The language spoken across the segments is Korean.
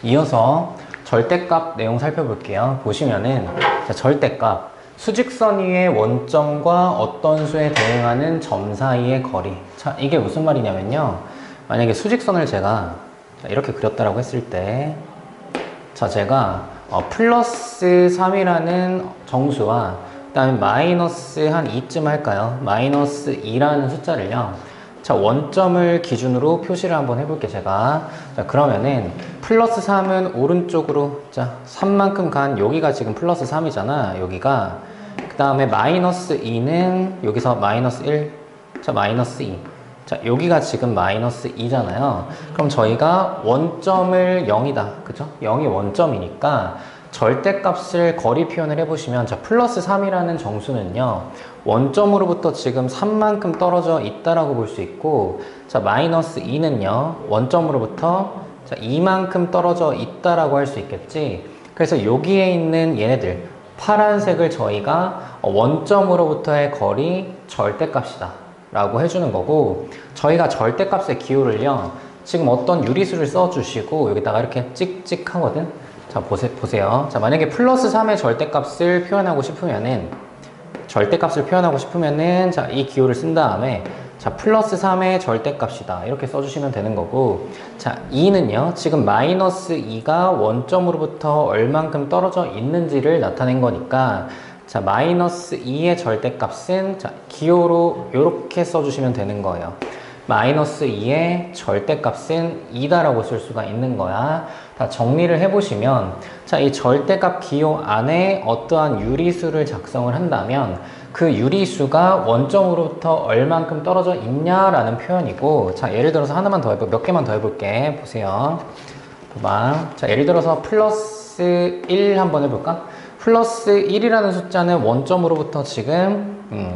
이어서 절대값 내용 살펴볼게요. 보시면은 자, 절대값 수직선 위의 원점과 어떤 수에 대응하는 점 사이의 거리. 자, 이게 무슨 말이냐면요. 만약에 수직선을 제가 이렇게 그렸다라고 했을 때, 자, 제가 플러스 3이라는 정수와 그 다음에 마이너스 한 2쯤 할까요? 마이너스 2라는 숫자를요. 자, 원점을 기준으로 표시를 한번 해볼게요, 제가. 자, 그러면은 플러스 3은 오른쪽으로, 자, 3만큼 간 여기가 지금 플러스 3이잖아, 여기가. 그 다음에 마이너스 2는 여기서 마이너스 1, 자, 마이너스 2. 자, 여기가 지금 마이너스 2잖아요. 그럼 저희가 원점을 0이다, 그죠? 0이 원점이니까 절대값을 거리 표현을 해보시면, 자, 플러스 3이라는 정수는요, 원점으로부터 지금 3만큼 떨어져 있다라고 볼 수 있고, 자, 마이너스 2는요, 원점으로부터 자, 2만큼 떨어져 있다라고 할 수 있겠지. 그래서 여기에 있는 얘네들, 파란색을 저희가 원점으로부터의 거리 절대값이다 라고 해주는 거고, 저희가 절대값의 기호를요, 지금 어떤 유리수를 써주시고, 여기다가 이렇게 찍찍 하거든. 자, 보세요. 자, 만약에 플러스 3의 절대값을 표현하고 싶으면은, 자, 이 기호를 쓴 다음에, 자, 플러스 3의 절대값이다. 이렇게 써주시면 되는 거고, 자, 2는요, 지금 마이너스 2가 원점으로부터 얼만큼 떨어져 있는지를 나타낸 거니까, 자, 마이너스 2의 절대값은, 자, 기호로 이렇게 써주시면 되는 거예요. 마이너스 2의 절대값은 2다라고 쓸 수가 있는 거야. 다 정리를 해보시면, 자, 이 절대값 기호 안에 어떠한 유리수를 작성을 한다면 그 유리수가 원점으로부터 얼만큼 떨어져 있냐라는 표현이고, 자, 예를 들어서 하나만 더 몇 개만 더 해볼게. 보세요. 봐봐. 자, 예를 들어서 플러스 1 한번 해볼까? 플러스 1이라는 숫자는 원점으로부터 지금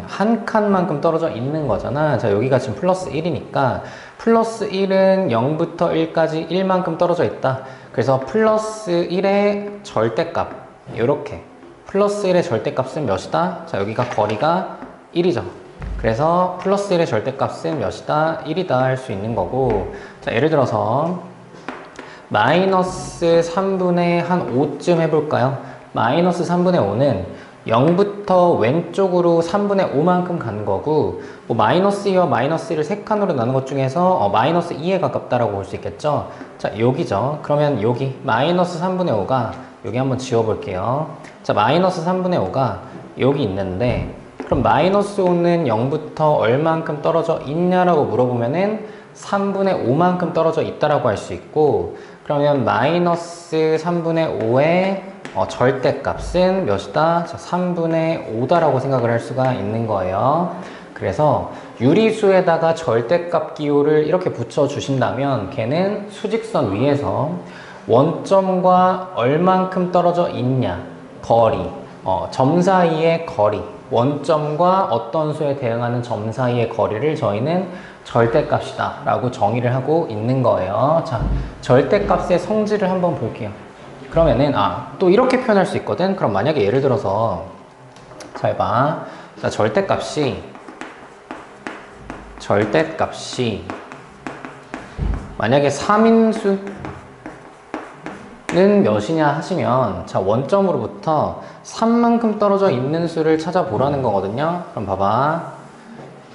한 칸만큼 떨어져 있는 거잖아. 자, 여기가 지금 플러스 1이니까 플러스 1은 0부터 1까지 1만큼 떨어져 있다. 그래서 플러스 1의 절대값, 요렇게 플러스 1의 절대값은 몇이다? 자, 여기가 거리가 1이죠. 그래서 플러스 1의 절대값은 몇이다? 1이다 할 수 있는 거고, 자, 예를 들어서 마이너스 3분의 한 5쯤 해볼까요? 마이너스 3분의 5는 0부터 왼쪽으로 3분의 5만큼 간 거고, 뭐 마이너스 2와 마이너스 1을 3칸으로 나눈 것 중에서 마이너스 2에 가깝다라고 볼 수 있겠죠. 자, 여기죠. 그러면 여기 마이너스 3분의 5가 여기 한번 지워볼게요. 자, 마이너스 3분의 5가 여기 있는데, 그럼 마이너스 5는 0부터 얼만큼 떨어져 있냐라고 물어보면은 3분의 5만큼 떨어져 있다라고 할 수 있고, 그러면 마이너스 3분의 5의 절대값은 몇이다? 자, 3분의 5다라고 생각을 할 수가 있는 거예요. 그래서 유리수에다가 절대값 기호를 이렇게 붙여주신다면 걔는 수직선 위에서 원점과 얼만큼 떨어져 있냐, 거리, 점 사이의 거리, 원점과 어떤 수에 대응하는 점 사이의 거리를 저희는 절대값이다 라고 정의를 하고 있는 거예요. 자, 절대값의 성질을 한번 볼게요. 그러면은 또 이렇게 표현할 수 있거든. 그럼 만약에 예를 들어서 잘 봐. 자, 절대값이 만약에 3인수는 몇이냐 하시면, 자, 원점으로부터 3만큼 떨어져 있는 수를 찾아보라는 거거든요. 그럼 봐봐.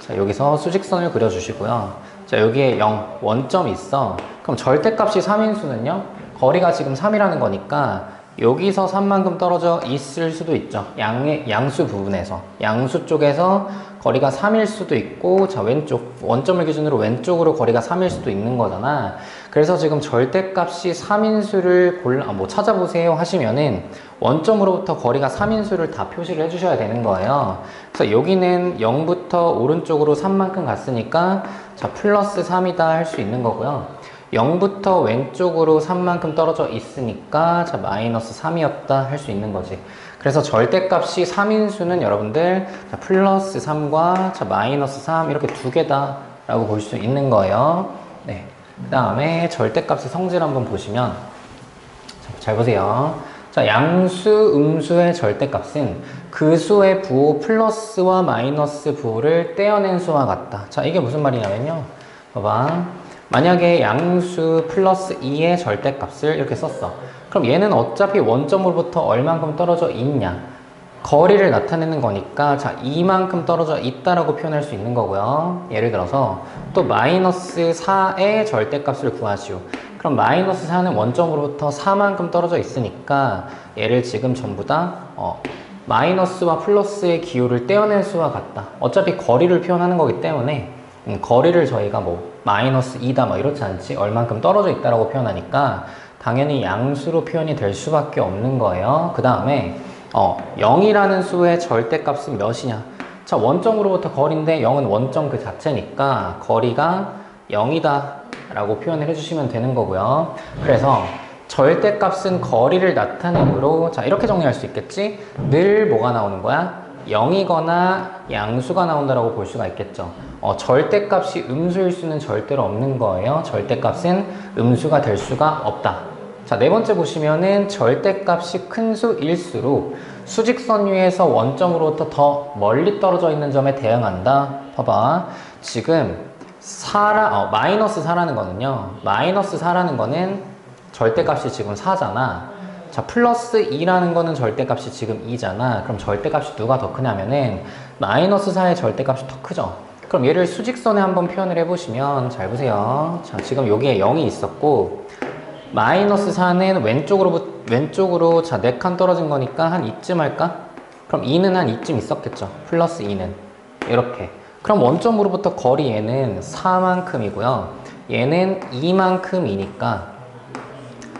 자, 여기서 수직선을 그려주시고요. 자, 여기에 0, 원점이 있어. 그럼 절대값이 3인수는요? 거리가 지금 3이라는 거니까 여기서 3만큼 떨어져 있을 수도 있죠. 양수 부분에서. 양수 쪽에서 거리가 3일 수도 있고, 자, 왼쪽, 원점을 기준으로 왼쪽으로 거리가 3일 수도 있는 거잖아. 그래서 지금 절대값이 3인수를 찾아보세요 하시면은 원점으로부터 거리가 3인수를 다 표시를 해주셔야 되는 거예요. 그래서 여기는 0부터 오른쪽으로 3만큼 갔으니까, 자, 플러스 3이다 할 수 있는 거고요. 0부터 왼쪽으로 3만큼 떨어져 있으니까, 자, 마이너스 3이었다 할 수 있는 거지. 그래서 절대값이 3인수는 여러분들, 자, 플러스 3과 자, 마이너스 3 이렇게 두 개다 라고 볼 수 있는 거예요. 네. 그 다음에 절대값의 성질 한번 보시면, 자, 잘 보세요. 자, 양수, 음수의 절대값은 그 수의 부호 플러스와 마이너스 부호를 떼어낸 수와 같다. 자, 이게 무슨 말이냐면요. 봐봐. 만약에 양수 플러스 2의 절대값을 이렇게 썼어. 그럼 얘는 어차피 원점으로부터 얼만큼 떨어져 있냐? 거리를 나타내는 거니까 자 이만큼 떨어져 있다라고 표현할 수 있는 거고요. 예를 들어서 또 마이너스 4의 절대값을 구하시오. 그럼 마이너스 4는 원점으로부터 4만큼 떨어져 있으니까 얘를 지금 전부 다 마이너스와 플러스의 기호를 떼어낼 수와 같다. 어차피 거리를 표현하는 거기 때문에 거리를 저희가 뭐 마이너스 2다 뭐 이렇지 않지 얼만큼 떨어져 있다라고 표현하니까 당연히 양수로 표현이 될 수밖에 없는 거예요. 그 다음에 0이라는 수의 절대값은 몇이냐? 자, 원점으로부터 거리인데 0은 원점 그 자체니까 거리가 0이다 라고 표현을 해주시면 되는 거고요. 그래서 절대값은 거리를 나타내므로 자 이렇게 정리할 수 있겠지? 늘 뭐가 나오는 거야? 0이거나 양수가 나온다라고 볼 수가 있겠죠. 절대값이 음수일 수는 절대로 없는 거예요. 절대값은 음수가 될 수가 없다. 자, 네 번째 보시면은 절대값이 큰 수일수록 수직선 위에서 원점으로부터 더 멀리 떨어져 있는 점에 대응한다. 봐봐. 지금 마이너스 4라는 거는요. 마이너스 4라는 거는 절대값이 지금 4잖아. 자, 플러스 2라는 거는 절대값이 지금 2잖아. 그럼 절대값이 누가 더 크냐면은 마이너스 4의 절대값이 더 크죠. 그럼 얘를 수직선에 한번 표현을 해보시면 잘 보세요. 자, 지금 여기에 0이 있었고 마이너스 4는 왼쪽으로 자, 4칸 떨어진 거니까 한 이쯤 할까? 그럼 2는 한 이쯤 있었겠죠. 플러스 2는. 이렇게. 그럼 원점으로부터 거리 얘는 4만큼이고요. 얘는 2만큼이니까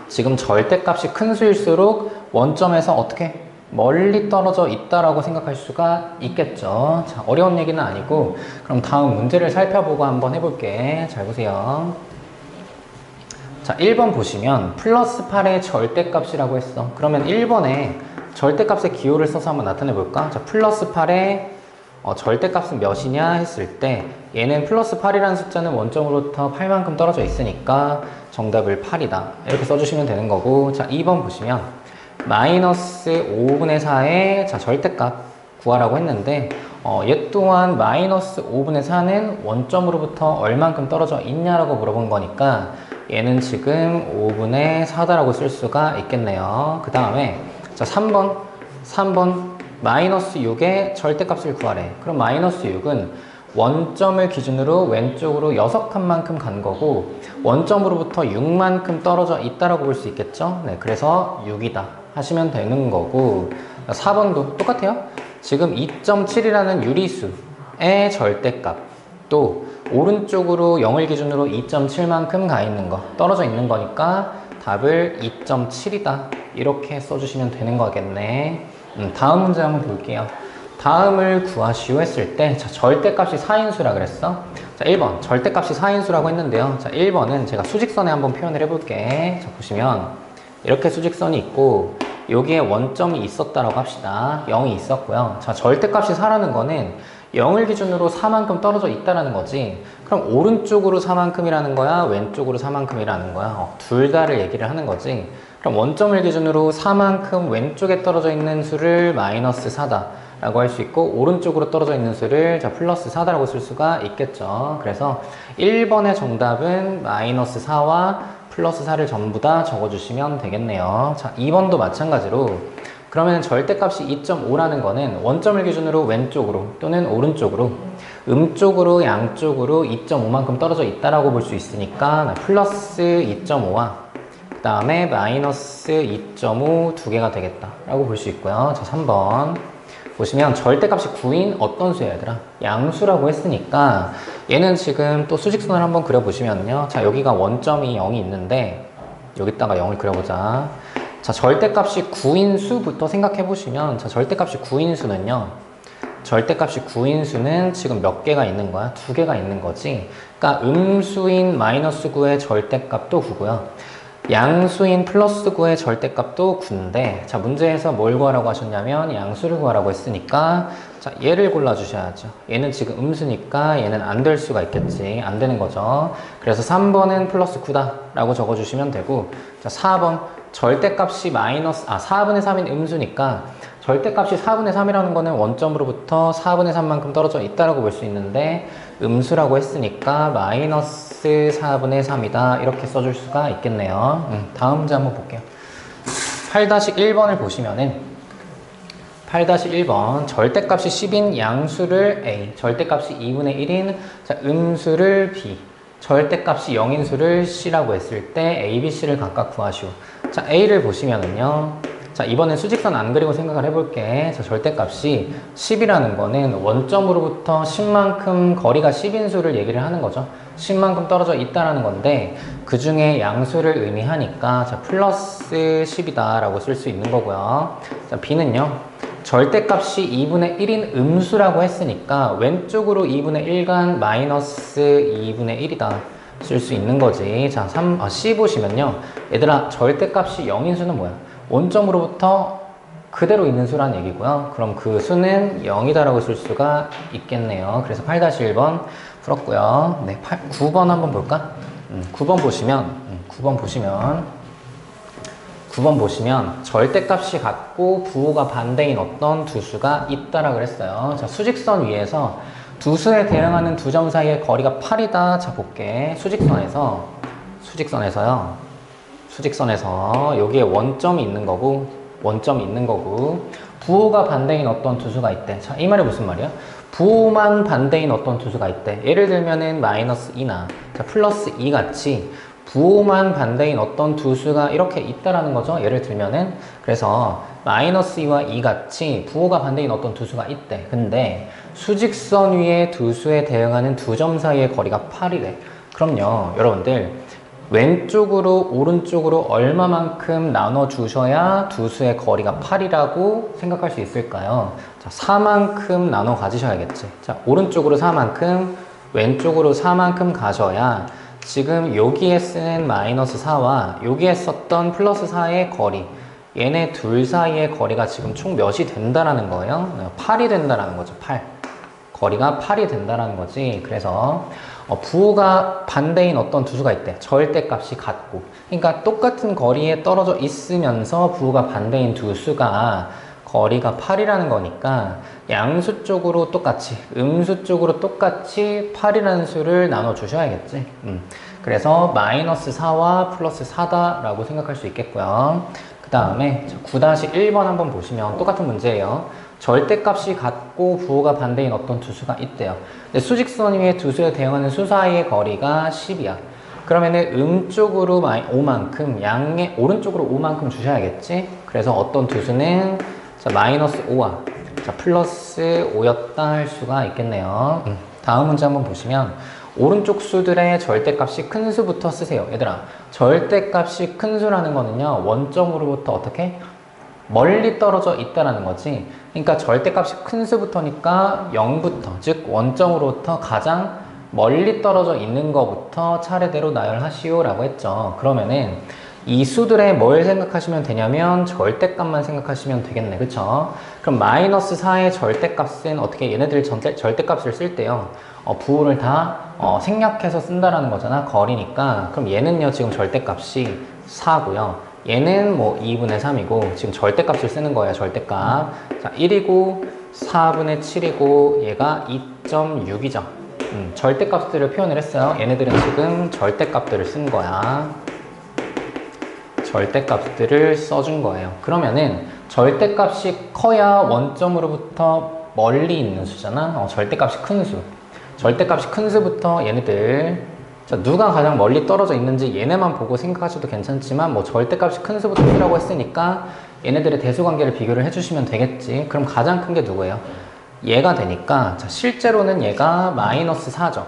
지금 절대값이 큰 수일수록 원점에서 어떻게? 멀리 떨어져 있다라고 생각할 수가 있겠죠. 자, 어려운 얘기는 아니고 그럼 다음 문제를 살펴보고 한번 해볼게. 잘 보세요. 자, 1번 보시면 플러스 8의 절대값이라고 했어. 그러면 1번에 절대값의 기호를 써서 한번 나타내 볼까? 자, 플러스 8의 절대값은 몇이냐 했을 때 얘는 플러스 8이라는 숫자는 원점으로부터 8만큼 떨어져 있으니까 정답을 8이다. 이렇게 써주시면 되는 거고 자, 2번 보시면 마이너스 5분의 4의 자, 절대값 구하라고 했는데 얘 또한 마이너스 5분의 4는 원점으로부터 얼만큼 떨어져 있냐라고 물어본 거니까 얘는 지금 5분의 4다라고 쓸 수가 있겠네요. 그 다음에 자 3번 마이너스 6의 절대값을 구하래. 그럼 마이너스 6은 원점을 기준으로 왼쪽으로 6칸만큼 간 거고 원점으로부터 6만큼 떨어져 있다라고 볼 수 있겠죠. 네, 그래서 6이다 하시면 되는 거고 4번도 똑같아요. 지금 2.7이라는 유리수의 절대값 또 오른쪽으로 0을 기준으로 2.7만큼 가 있는 거 떨어져 있는 거니까 답을 2.7이다 이렇게 써주시면 되는 거겠네. 다음 문제 한번 볼게요. 다음을 구하시오 했을 때 자, 절대값이 4인수라 그랬어. 자, 1번 절대값이 4인수라고 했는데요. 자, 1번은 제가 수직선에 한번 표현을 해볼게. 자, 보시면 이렇게 수직선이 있고 여기에 원점이 있었다라고 합시다. 0이 있었고요. 자, 절대값이 4라는 거는 0을 기준으로 4만큼 떨어져 있다라는 거지. 그럼 오른쪽으로 4만큼이라는 거야? 왼쪽으로 4만큼이라는 거야? 둘 다를 얘기를 하는 거지. 그럼 원점을 기준으로 4만큼 왼쪽에 떨어져 있는 수를 마이너스 4다 라고 할 수 있고 오른쪽으로 떨어져 있는 수를 자 플러스 4다라고 쓸 수가 있겠죠. 그래서 1번의 정답은 마이너스 4와 플러스 4를 전부 다 적어주시면 되겠네요. 자, 2번도 마찬가지로 그러면 절대값이 2.5라는 거는 원점을 기준으로 왼쪽으로 또는 오른쪽으로 음쪽으로 양쪽으로 2.5만큼 떨어져 있다라고 볼 수 있으니까 플러스 2.5와 그 다음에 마이너스 2.5 두 개가 되겠다 라고 볼 수 있고요. 자, 3번 보시면 절대값이 9인 어떤 수야 얘들아? 양수라고 했으니까 얘는 지금 또 수직선을 한번 그려보시면요. 자, 여기가 원점이 0이 있는데 여기다가 0을 그려보자. 자, 절대값이 9인 수부터 생각해 보시면 자, 절대값이 9인 수는요. 절대값이 9인 수는 지금 몇 개가 있는 거야? 두 개가 있는 거지. 그러니까 음수인 마이너스 9의 절대값도 9고요. 양수인 플러스 9의 절대값도 9인데 자, 문제에서 뭘 구하라고 하셨냐면 양수를 구하라고 했으니까 자, 얘를 골라주셔야죠. 얘는 지금 음수니까 얘는 안 될 수가 있겠지. 안 되는 거죠. 그래서 3번은 플러스 9다 라고 적어주시면 되고 자, 4번 절대값이 4분의 3인 음수니까 절대값이 4분의 3이라는 거는 원점으로부터 4분의 3만큼 떨어져 있다라고 볼 수 있는데 음수라고 했으니까 마이너스 4분의 3이다 이렇게 써줄 수가 있겠네요. 다음 문제 한번 볼게요. 8-1번을 보시면은 8-1번 절대값이 10인 양수를 A, 절대값이 2분의 1인 자, 음수를 B, 절대값이 0인 수를 C라고 했을 때 A, B, C를 각각 구하시오. 자, A를 보시면은요. 자, 이번엔 수직선 안 그리고 생각을 해볼게. 자, 절대값이 10이라는 거는 원점으로부터 10만큼 거리가 10인 수를 얘기를 하는 거죠. 10만큼 떨어져 있다라는 건데 그 중에 양수를 의미하니까 자, 플러스 10이다 라고 쓸 수 있는 거고요. 자, B는요. 절대값이 2분의 1인 음수라고 했으니까 왼쪽으로 2분의 1간 마이너스 2분의 1이다 쓸 수 있는 거지. 자, C 보시면요. 얘들아, 절대값이 0인 수는 뭐야? 원점으로부터 그대로 있는 수란 얘기고요. 그럼 그 수는 0이다라고 쓸 수가 있겠네요. 그래서 8-1번 풀었고요. 네, 9번 한번 볼까? 9번 보시면 절대값이 같고 부호가 반대인 어떤 두 수가 있다라고 그랬어요. 자, 수직선 위에서 두 수에 대응하는 두 점 사이의 거리가 8이다. 자, 볼게. 수직선에서 여기에 원점이 있는 거고 부호가 반대인 어떤 두 수가 있대. 자, 이 말이 무슨 말이야? 부호만 반대인 어떤 두 수가 있대. 예를 들면은 마이너스 2나 자, 플러스 2 같이 부호만 반대인 어떤 두 수가 이렇게 있다라는 거죠. 예를 들면은 그래서 마이너스 2와 2 같이 부호가 반대인 어떤 두 수가 있대. 근데 수직선 위에 두 수에 대응하는 두 점 사이의 거리가 8이래. 그럼요, 여러분들 왼쪽으로 오른쪽으로 얼마만큼 나눠주셔야 두 수의 거리가 8이라고 생각할 수 있을까요? 자, 4만큼 나눠 가지셔야겠지. 자, 오른쪽으로 4만큼, 왼쪽으로 4만큼 가셔야 지금 여기에 쓰는 마이너스 4와 여기에 썼던 플러스 4의 거리, 얘네 둘 사이의 거리가 지금 총 몇이 된다라는 거예요. 8이 된다라는 거죠. 8. 거리가 8이 된다라는 거지. 그래서 부호가 반대인 어떤 두 수가 있대. 절대값이 같고. 그러니까 똑같은 거리에 떨어져 있으면서 부호가 반대인 두 수가 거리가 8이라는 거니까 양수 쪽으로 똑같이, 음수 쪽으로 똑같이 8이라는 수를 나눠 주셔야겠지. 그래서 마이너스 4와 플러스 4다 라고 생각할 수 있겠고요. 그 다음에 9-1번 한번 보시면 똑같은 문제예요. 절대값이 같고 부호가 반대인 어떤 두 수가 있대요. 근데 수직선 위에 두 수에 대응하는 수 사이의 거리가 10이야. 그러면은 음쪽으로 5만큼, 양의 오른쪽으로 5만큼 주셔야겠지. 그래서 어떤 두 수는 자, 마이너스 5와 자, 플러스 5였다 할 수가 있겠네요. 다음 문제 한번 보시면 오른쪽 수들의 절대값이 큰 수부터 쓰세요. 얘들아, 절대값이 큰 수라는 거는요, 원점으로부터 어떻게? 멀리 떨어져 있다라는 거지. 그러니까 절대값이 큰 수부터니까 0부터, 즉 원점으로부터 가장 멀리 떨어져 있는 것부터 차례대로 나열하시오 라고 했죠. 그러면은 이 수들의 뭘 생각하시면 되냐면 절대값만 생각하시면 되겠네. 그쵸? 그럼 마이너스 4의 절대값은 어떻게 얘네들 절대값을 쓸 때요, 부호를 다 생략해서 쓴다라는 거잖아. 거리니까. 그럼 얘는요, 지금 절대값이 4고요. 얘는 뭐 2분의 3이고 지금 절대값을 쓰는 거예요. 절대값. 자, 1이고 4분의 7이고 얘가 2.6이죠. 절대값들을 표현을 했어요. 얘네들은 지금 절대값들을 쓴 거야. 절대값들을 써준 거예요. 그러면은 절대값이 커야 원점으로부터 멀리 있는 수잖아. 절대값이 큰 수. 절대값이 큰 수부터 얘네들 자, 누가 가장 멀리 떨어져 있는지 얘네만 보고 생각하셔도 괜찮지만 뭐 절대값이 큰 수부터 P라고 했으니까 얘네들의 대수관계를 비교를 해주시면 되겠지. 그럼 가장 큰 게 누구예요? 얘가 되니까 자, 실제로는 얘가 마이너스 4죠.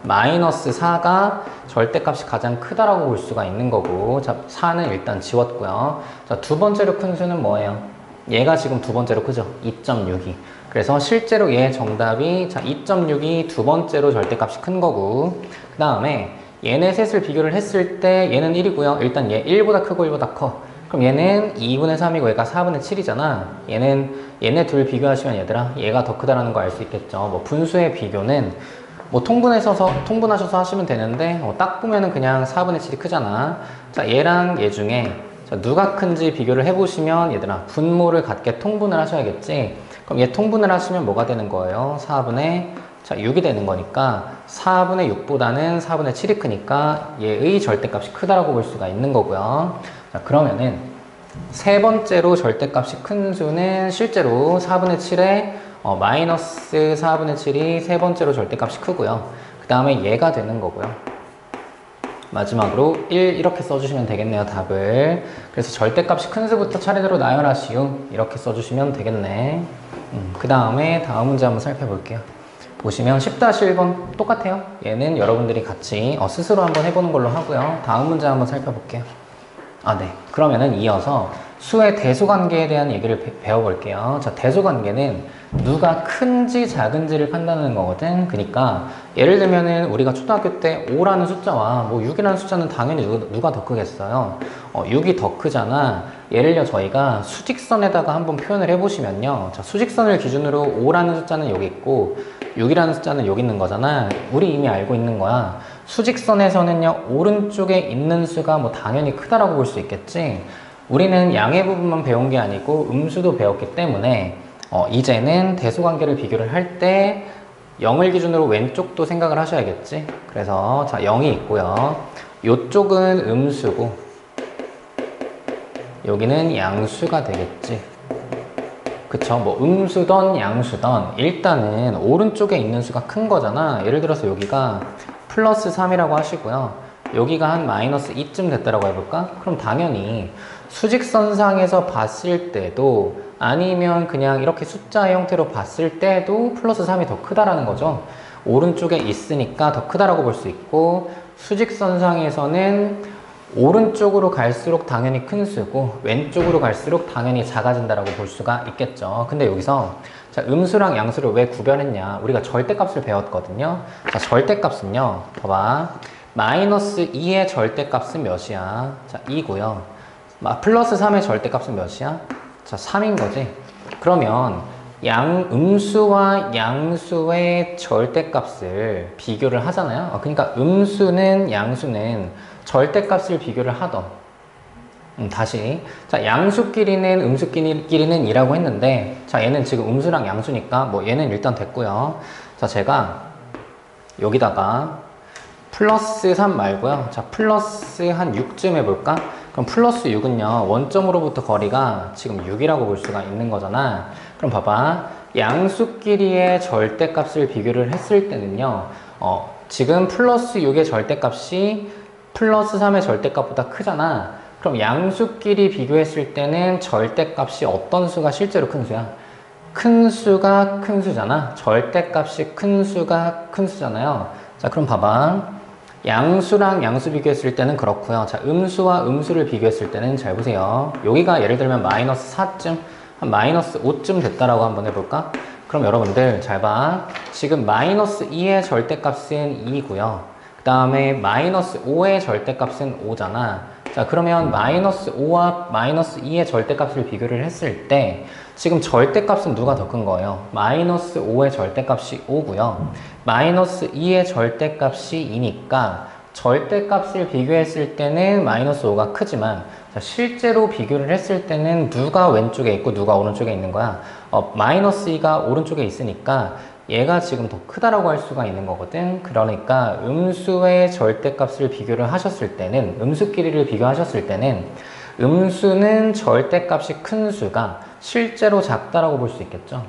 마이너스 4가 절대값이 가장 크다라고 볼 수가 있는 거고, 자, 4는 일단 지웠고요. 자, 두 번째로 큰 수는 뭐예요? 얘가 지금 두 번째로 크죠? 2.6이. 그래서 실제로 얘 정답이 자 2.6이 두 번째로 절대값이 큰 거고, 그 다음에 얘네 셋을 비교를 했을 때 얘는 1이고요. 일단 얘 1보다 크고 1보다 커. 그럼 얘는 2분의 3이고 얘가 4분의 7이잖아. 얘네 둘 비교하시면 얘들아 얘가 더 크다라는 거 알 수 있겠죠. 뭐 분수의 비교는 뭐 통분하셔서 하시면 되는데 딱 보면은 그냥 4분의 7이 크잖아. 자, 얘랑 얘 중에 자, 누가 큰지 비교를 해보시면 얘들아 분모를 같게 통분을 하셔야겠지. 그럼 얘 통분을 하시면 뭐가 되는 거예요? 4분의 6이 되는 거니까 4분의 6보다는 4분의 7이 크니까 얘의 절대값이 크다라고 볼 수가 있는 거고요. 자, 그러면은 세 번째로 절대값이 큰 수는 실제로 4분의 7에 마이너스 4분의 7이 세 번째로 절대값이 크고요. 그 다음에 얘가 되는 거고요. 마지막으로 1 이렇게 써주시면 되겠네요, 답을. 그래서 절대값이 큰 수부터 차례대로 나열하시오. 이렇게 써주시면 되겠네. 그 다음에 다음 문제 한번 살펴볼게요. 보시면 10-1번 똑같아요. 얘는 여러분들이 같이 스스로 한번 해보는 걸로 하고요. 다음 문제 한번 살펴볼게요. 네. 그러면은 이어서 수의 대소관계에 대한 얘기를 배워볼게요. 자, 대소관계는 누가 큰지 작은지를 판단하는 거거든. 그러니까 예를 들면은 우리가 초등학교 때 5라는 숫자와 뭐 6이라는 숫자는 당연히 누가 더 크겠어요. 6이 더 크잖아. 예를 들어 저희가 수직선에다가 한번 표현을 해보시면요. 자, 수직선을 기준으로 5라는 숫자는 여기 있고 6이라는 숫자는 여기 있는 거잖아. 우리 이미 알고 있는 거야. 수직선에서는요, 오른쪽에 있는 수가 뭐 당연히 크다라고 볼 수 있겠지. 우리는 양의 부분만 배운 게 아니고 음수도 배웠기 때문에 이제는 대소관계를 비교를 할 때 0을 기준으로 왼쪽도 생각을 하셔야겠지. 그래서 자, 0이 있고요. 요쪽은 음수고 여기는 양수가 되겠지. 그쵸? 뭐 음수던 양수던 일단은 오른쪽에 있는 수가 큰 거잖아. 예를 들어서 여기가 플러스 3이라고 하시고요. 여기가 한 마이너스 2쯤 됐다라고 해볼까? 그럼 당연히 수직선상에서 봤을 때도 아니면 그냥 이렇게 숫자의 형태로 봤을 때도 플러스 3이 더 크다라는 거죠. 오른쪽에 있으니까 더 크다라고 볼 수 있고, 수직선상에서는 오른쪽으로 갈수록 당연히 큰 수고 왼쪽으로 갈수록 당연히 작아진다라고 볼 수가 있겠죠. 근데 여기서 자, 음수랑 양수를 왜 구별했냐? 우리가 절대값을 배웠거든요. 자, 절대값은요. 봐봐. 마이너스 2의 절대값은 몇이야? 자, 2고요. 플러스 3의 절대값은 몇이야? 자, 3인 거지. 그러면 음수와 양수의 절대값을 비교를 하잖아요. 그러니까 음수는 양수는 절대값을 비교를 하던 다시 자, 양수끼리는 음수끼리는 2라고 했는데 자, 얘는 지금 음수랑 양수니까 뭐 얘는 일단 됐고요. 자, 제가 여기다가 플러스 3 말고요. 자, 플러스 한 6쯤 해볼까? 그럼 플러스 6은요, 원점으로부터 거리가 지금 6이라고 볼 수가 있는 거잖아. 그럼 봐봐. 양수끼리의 절대값을 비교를 했을 때는요, 지금 플러스 6의 절대값이 플러스 3의 절대값보다 크잖아. 그럼 양수끼리 비교했을 때는 절대값이 어떤 수가 실제로 큰 수야? 큰 수가 큰 수잖아. 절대값이 큰 수가 큰 수잖아요. 자, 그럼 봐봐. 양수랑 양수 비교했을 때는 그렇고요. 자, 음수와 음수를 비교했을 때는 잘 보세요. 여기가 예를 들면 마이너스 4쯤, 한 마이너스 5쯤 됐다라고 한번 해볼까? 그럼 여러분들 잘 봐. 지금 마이너스 2의 절대값은 2고요. 그 다음에 마이너스 5의 절대값은 5잖아. 자, 그러면 마이너스 5와 마이너스 2의 절대값을 비교를 했을 때 지금 절대값은 누가 더 큰 거예요? 마이너스 5의 절대값이 5고요. 마이너스 2의 절대값이 2니까 절대값을 비교했을 때는 마이너스 5가 크지만 자, 실제로 비교를 했을 때는 누가 왼쪽에 있고 누가 오른쪽에 있는 거야? 마이너스 2가 오른쪽에 있으니까 얘가 지금 더 크다라고 할 수가 있는 거거든. 그러니까 음수의 절대값을 비교를 하셨을 때는 음수끼리를 비교하셨을 때는 음수는 절대값이 큰 수가 실제로 작다라고 볼 수 있겠죠.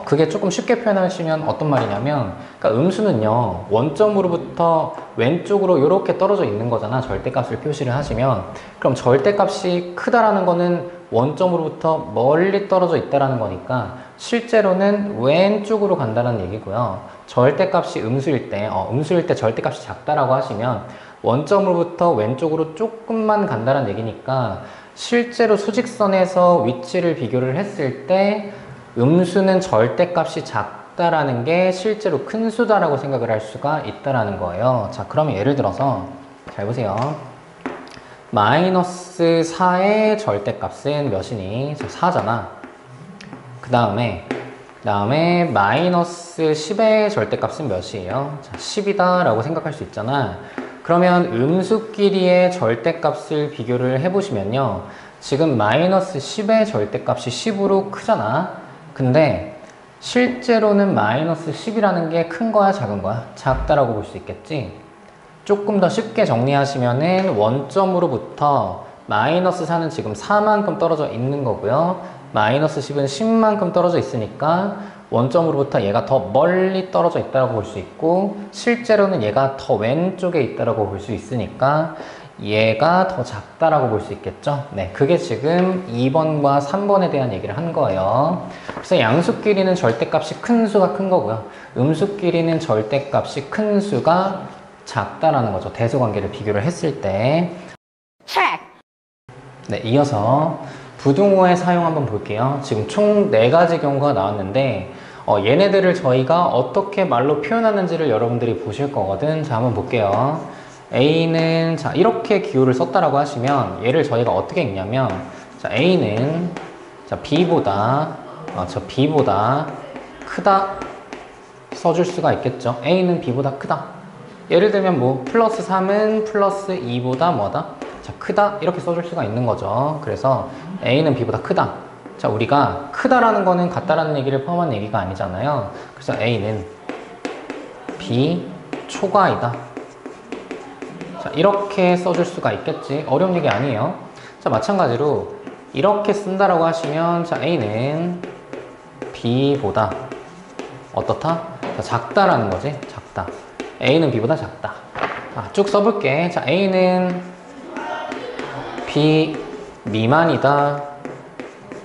그게 조금 쉽게 표현하시면 어떤 말이냐면, 그러니까 음수는요, 원점으로부터 왼쪽으로 이렇게 떨어져 있는 거잖아. 절대값을 표시를 하시면. 그럼 절대값이 크다라는 거는 원점으로부터 멀리 떨어져 있다라는 거니까 실제로는 왼쪽으로 간다는 얘기고요. 절대값이 음수일 때 절대값이 작다라고 하시면 원점으로부터 왼쪽으로 조금만 간다는 얘기니까 실제로 수직선에서 위치를 비교를 했을 때 음수는 절대값이 작다라는 게 실제로 큰 수다라고 생각을 할 수가 있다라는 거예요. 자, 그러면 예를 들어서 잘 보세요. 마이너스 4의 절대값은 몇이니? 4잖아. 그 다음에 마이너스 10의 절대값은 몇이에요? 자, 10이다 라고 생각할 수 있잖아. 그러면 음수끼리의 절대값을 비교를 해보시면요. 지금 마이너스 10의 절대값이 10으로 크잖아. 근데 실제로는 마이너스 10이라는 게 큰 거야, 작은 거야? 작다라고 볼 수 있겠지? 조금 더 쉽게 정리하시면은 원점으로부터 마이너스 4는 지금 4만큼 떨어져 있는 거고요. 마이너스 10은 10만큼 떨어져 있으니까 원점으로부터 얘가 더 멀리 떨어져 있다고 볼 수 있고, 실제로는 얘가 더 왼쪽에 있다고 볼 수 있으니까 얘가 더 작다라고 볼 수 있겠죠. 네, 그게 지금 2번과 3번에 대한 얘기를 한 거예요. 그래서 양수끼리는 절대값이 큰 수가 큰 거고요. 음수끼리는 절대값이 큰 수가 작다라는 거죠. 대소관계를 비교를 했을 때. 네, 이어서 부등호의 사용 한번 볼게요. 지금 총 4가지 경우가 나왔는데 얘네들을 저희가 어떻게 말로 표현하는지를 여러분들이 보실 거거든. 자, 한번 볼게요. A는 자 이렇게 기호를 썼다라고 하시면 얘를 저희가 어떻게 읽냐면, 자 A는 자 B보다 B보다 크다 써줄 수가 있겠죠. A는 B보다 크다. 예를 들면 뭐 플러스 3은 플러스 2보다 뭐다? 자 크다 이렇게 써줄 수가 있는 거죠. 그래서 A는 B보다 크다. 자 우리가 크다라는 거는 같다라는 얘기를 포함한 얘기가 아니잖아요. 그래서 A는 B 초과이다. 자 이렇게 써줄 수가 있겠지. 어려운 얘기 아니에요. 자 마찬가지로 이렇게 쓴다라고 하시면, 자 A는 B보다 어떻다? 자, 작다라는 거지. 작다. A는 B보다 작다. 쭉 써볼게. 자 A는 B 미만이다.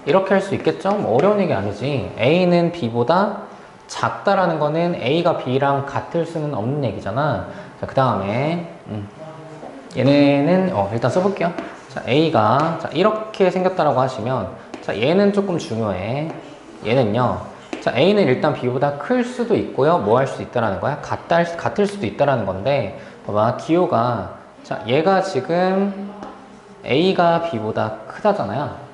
이렇게 할 수 있겠죠? 뭐 어려운 얘기 아니지. A는 B보다 작다라는 거는 A가 B랑 같을 수는 없는 얘기잖아. 자, 그 다음에 얘네는 일단 써볼게요. 자, A가 자, 이렇게 생겼다라고 하시면, 자, 얘는 조금 중요해. 얘는요. 자, A는 일단 B보다 클 수도 있고요. 뭐 할 수 있다라는 거야? 같을 수도 있다라는 건데, 봐봐. 기호가, 자, 얘가 지금 A가 B보다 크다잖아요.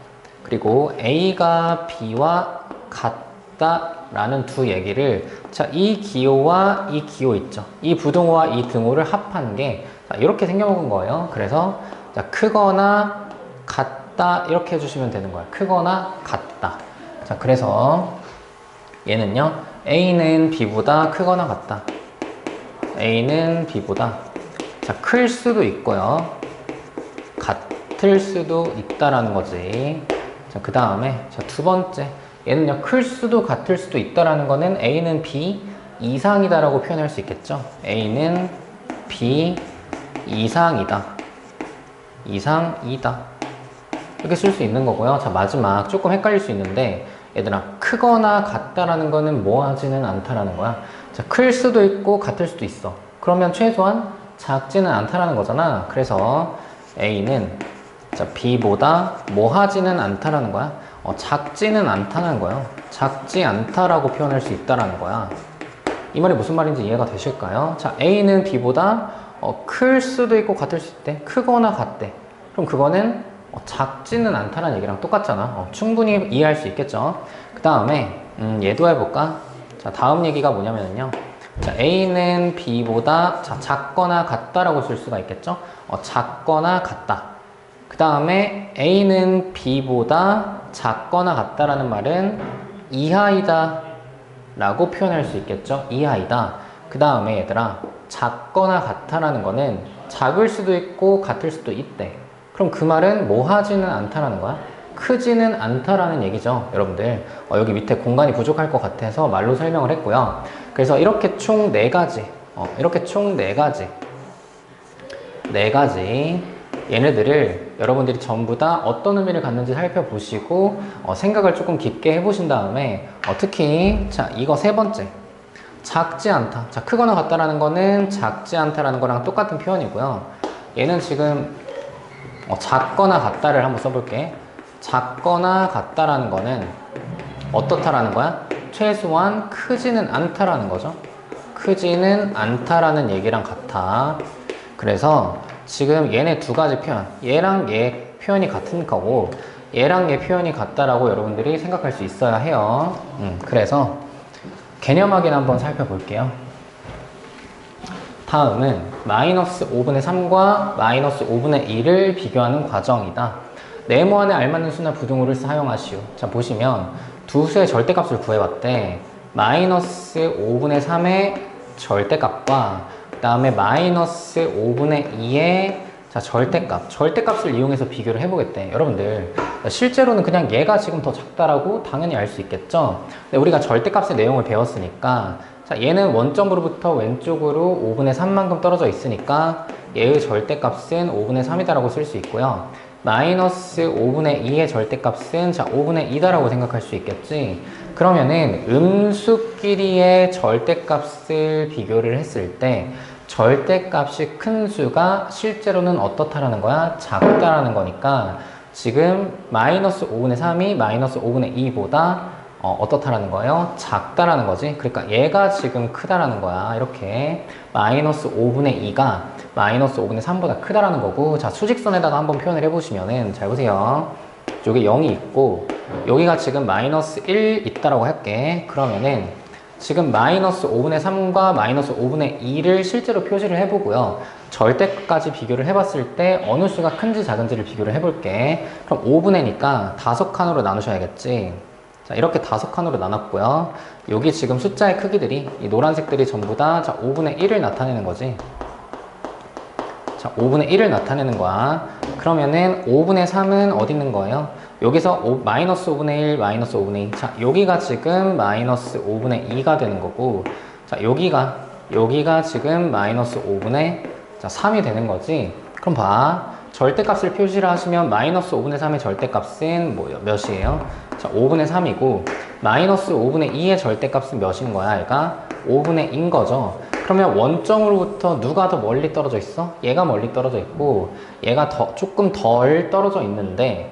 그리고 A가 B와 같다라는 두 얘기를, 자, 이 기호와 이 기호 있죠. 이 부등호와 이 등호를 합한 게, 자, 이렇게 생겨먹은 거예요. 그래서, 자, 크거나 같다 이렇게 해주시면 되는 거예요. 크거나 같다. 자, 그래서 얘는요. A는 B보다 크거나 같다. A는 B보다 자, 클 수도 있고요. 같을 수도 있다라는 거지. 자, 그 다음에 자, 두 번째 얘는요. 클 수도 같을 수도 있다라는 거는 A는 B 이상이다라고 표현할 수 있겠죠. A는 B 이상이다. 이상이다. 이렇게 쓸 수 있는 거고요. 자, 마지막 조금 헷갈릴 수 있는데, 얘들아, 크거나 같다라는 거는 뭐 하지는 않다라는 거야. 자, 클 수도 있고 같을 수도 있어. 그러면 최소한 작지는 않다라는 거잖아. 그래서 A는 자, B보다 뭐 하지는 않다라는 거야. 작지는 않다는 거예요. 작지 않다라고 표현할 수 있다라는 거야. 이 말이 무슨 말인지 이해가 되실까요? 자, A는 B보다 클 수도 있고 같을 수 있대. 크거나 같대. 그럼 그거는 작지는 않다는 얘기랑 똑같잖아. 충분히 이해할 수 있겠죠. 그 다음에 얘도 해볼까? 자, 다음 얘기가 뭐냐면요. 자, A는 B보다 자, 작거나 같다라고 쓸 수가 있겠죠. 작거나 같다. 그 다음에 A는 B보다 작거나 같다라는 말은 이하이다 라고 표현할 수 있겠죠. 이하이다. 그 다음에 얘들아, 작거나 같다라는 거는 작을 수도 있고 같을 수도 있대. 그럼 그 말은 뭐 하지는 않다라는 거야? 크지는 않다라는 얘기죠. 여러분들 여기 밑에 공간이 부족할 것 같아서 말로 설명을 했고요. 그래서 이렇게 총 4가지 이렇게 총 4가지 얘네들을 여러분들이 전부 다 어떤 의미를 갖는지 살펴보시고 생각을 조금 깊게 해보신 다음에 특히 자 이거 세 번째 작지 않다. 자, 크거나 같다라는 거는 작지 않다라는 거랑 똑같은 표현이고요. 얘는 지금 작거나 같다를 한번 써볼게. 작거나 같다라는 거는 어떻다라는 거야? 최소한 크지는 않다라는 거죠. 크지는 않다라는 얘기랑 같아. 그래서 지금 얘네 두 가지 표현, 얘랑 얘 표현이 같은 거고 얘랑 얘 표현이 같다라고 여러분들이 생각할 수 있어야 해요. 그래서 개념 확인 한번 살펴볼게요. 다음은 마이너스 5분의 3과 마이너스 5분의 2를 비교하는 과정이다. 네모안에 알맞는 수나 부등호를 사용하시오. 자, 보시면 두 수의 절대값을 구해봤대. 마이너스 5분의 3의 절대값과 그 다음에 마이너스 5분의 2의 자, 절대값을 이용해서 비교를 해보겠대. 여러분들, 실제로는 그냥 얘가 지금 더 작다라고 당연히 알 수 있겠죠? 근데 우리가 절대값의 내용을 배웠으니까, 자, 얘는 원점으로부터 왼쪽으로 5분의 3만큼 떨어져 있으니까 얘의 절대값은 5분의 3이다라고 쓸 수 있고요. 마이너스 5분의 2의 절대값은 자, 5분의 2다라고 생각할 수 있겠지? 그러면은 음수끼리의 절대값을 비교를 했을 때 절대값이 큰 수가 실제로는 어떻다라는 거야? 작다라는 거니까 지금 마이너스 5분의 3이 마이너스 5분의 2보다 어떻다라는 거예요? 작다라는 거지. 그러니까 얘가 지금 크다라는 거야. 이렇게 마이너스 5분의 2가 마이너스 5분의 3보다 크다라는 거고, 자, 수직선에다가 한번 표현을 해보시면은 잘 보세요. 여기 0이 있고 여기가 지금 마이너스 1 있다라고 할게. 그러면은 지금 마이너스 5분의 3과 마이너스 5분의 2를 실제로 표시를 해보고요. 절대까지 비교를 해봤을 때 어느 수가 큰지 작은지를 비교를 해볼게. 그럼 5분의니까 5칸으로 나누셔야겠지. 자, 이렇게 5칸으로 나눴고요. 여기 지금 숫자의 크기들이 이 노란색들이 전부 다 자, 5분의 1을 나타내는 거지. 자, 5분의 1을 나타내는 거야. 그러면은 5분의 3은 어디 있는 거예요? 여기서 마이너스 5분의 1, 마이너스 5분의 2. 자, 여기가 지금 마이너스 5분의 2가 되는 거고, 자, 여기가 지금 마이너스 5분의 3이 되는 거지. 그럼 봐. 절대값을 표시를 하시면 마이너스 5분의 3의 절대값은 몇이에요? 자, 5분의 3이고, 마이너스 5분의 2의 절대값은 몇인 거야? 얘가 5분의 2인 거죠. 그러면 원점으로부터 누가 더 멀리 떨어져 있어? 얘가 멀리 떨어져 있고, 얘가 조금 덜 떨어져 있는데,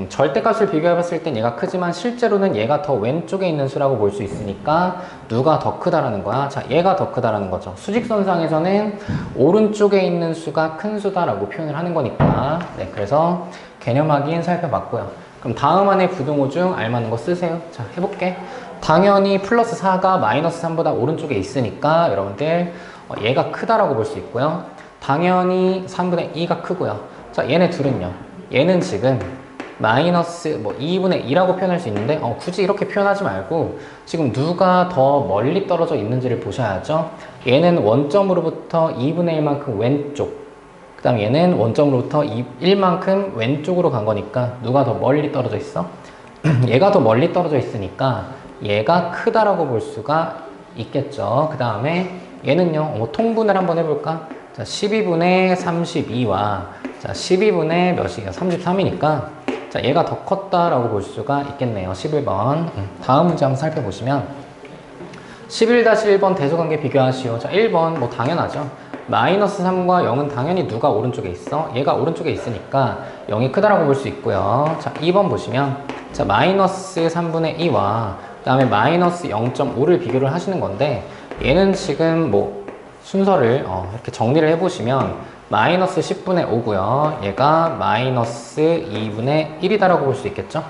절대값을 비교해봤을 땐 얘가 크지만 실제로는 얘가 더 왼쪽에 있는 수라고 볼 수 있으니까 누가 더 크다라는 거야? 자, 얘가 더 크다라는 거죠. 수직선상에서는 오른쪽에 있는 수가 큰 수다라고 표현을 하는 거니까. 네, 그래서 개념 확인 살펴봤고요. 그럼 다음 안에 부등호 중 알맞는 거 쓰세요. 자, 해볼게. 당연히 플러스 4가 마이너스 3보다 오른쪽에 있으니까 여러분들 얘가 크다라고 볼 수 있고요. 당연히 3분의 2가 크고요. 자, 얘네 둘은요. 얘는 지금 마이너스 2분의 2라고 표현할 수 있는데 굳이 이렇게 표현하지 말고 지금 누가 더 멀리 떨어져 있는지를 보셔야죠. 얘는 원점으로부터 2분의 1만큼 왼쪽, 그 다음 얘는 원점으로부터 1만큼 왼쪽으로 간 거니까 누가 더 멀리 떨어져 있어? 얘가 더 멀리 떨어져 있으니까 얘가 크다라고 볼 수가 있겠죠. 그 다음에 얘는요, 통분을 한번 해볼까? 자, 12분의 32와 자, 12분의 몇이에요? 33이니까 자, 얘가 더 컸다라고 볼 수가 있겠네요. 11번. 다음 문제 한번 살펴보시면 11-1번 대소관계 비교하시오. 자, 1번 당연하죠. 마이너스 3과 0은 당연히 누가 오른쪽에 있어? 얘가 오른쪽에 있으니까 0이 크다라고 볼 수 있고요. 자, 2번 보시면 자, 마이너스 3분의 2와 그 다음에 마이너스 0.5를 비교를 하시는 건데 얘는 지금 순서를 이렇게 정리를 해보시면 마이너스 10분의 5고요. 얘가 마이너스 2분의 1이다라고 볼 수 있겠죠?